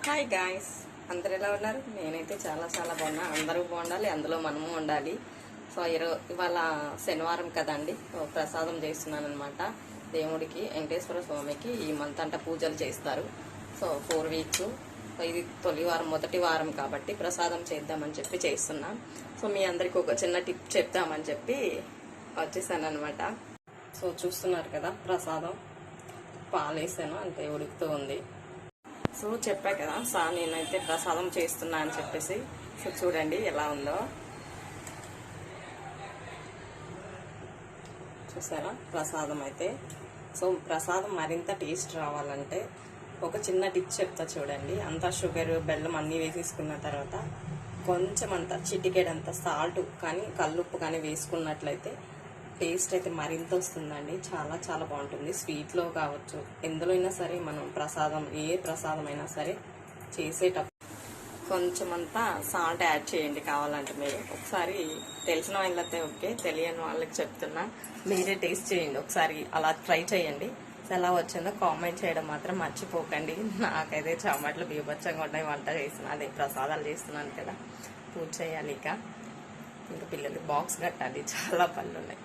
Hi guys, అందరు ఎలా ఉన్నారు? నేనైతే చాలా చాలా బాగున్నా. అందరూ బాగుండాలి, అందులో మనము ఉండాలి. సో ఇవాళ శనివారం కదండి, ప్రసాదం చేస్తున్నాను అనమాట. దేవుడికి, వెంకటేశ్వర స్వామికి ఈ మంత్ అంతా పూజలు చేస్తారు. సో 4 వీక్స్, ఇది తొలి వారం, మొదటి వారం కాబట్టి ప్రసాదం చేద్దామని చెప్పి చేస్తున్నాం. సో మీ అందరికి ఒక చిన్న టిప్ చెప్దామని చెప్పి వచ్చేసాను అనమాట. సో చూస్తున్నారు కదా, ప్రసాదం పాలేసాను, అంటే ఉడుకుతూ ఉంది. సో చెప్పా కదా సార్, నేనైతే ప్రసాదం చేస్తున్నా అని చెప్పేసి. సో చూడండి ఎలా ఉందో, చూసారా ప్రసాదం అయితే. సో ప్రసాదం మరింత టేస్ట్ రావాలంటే ఒక చిన్న టిప్ చెప్తా చూడండి. అంతా షుగర్, బెల్లం అన్నీ వేసేసుకున్న తర్వాత కొంచెం అంత చిటికెడంత సాల్ట్ కానీ కల్లుప్పు కానీ వేసుకున్నట్లయితే టేస్ట్ అయితే మరింత వస్తుందండి. చాలా చాలా బాగుంటుంది. స్వీట్లో కావచ్చు, ఎందులో అయినా సరే, మనం ప్రసాదం, ఏ ప్రసాదం అయినా సరే చేసేటప్పుడు కొంచెం అంతా సాల్ట్ యాడ్ చేయండి కావాలంటే. మీరు ఒకసారి తెలిసిన వాళ్ళైతే ఓకే, తెలియని వాళ్ళకి చెప్తున్నా, మీరే టేస్ట్ చేయండి ఒకసారి, అలా ట్రై చేయండి. ఎలా వచ్చిందో కామెంట్ చేయడం మాత్రం మర్చిపోకండి. నాకైతే చెమటలు బీభత్సంగా ఉన్నాయి. వంట చేస్తున్నా, అదే ప్రసాదాలు చేస్తున్నాను కదా, పూజ చేయాలి. ఇంకా పిల్లలకి బాక్స్ కట్టాలి, చాలా పనులు ఉన్నాయి.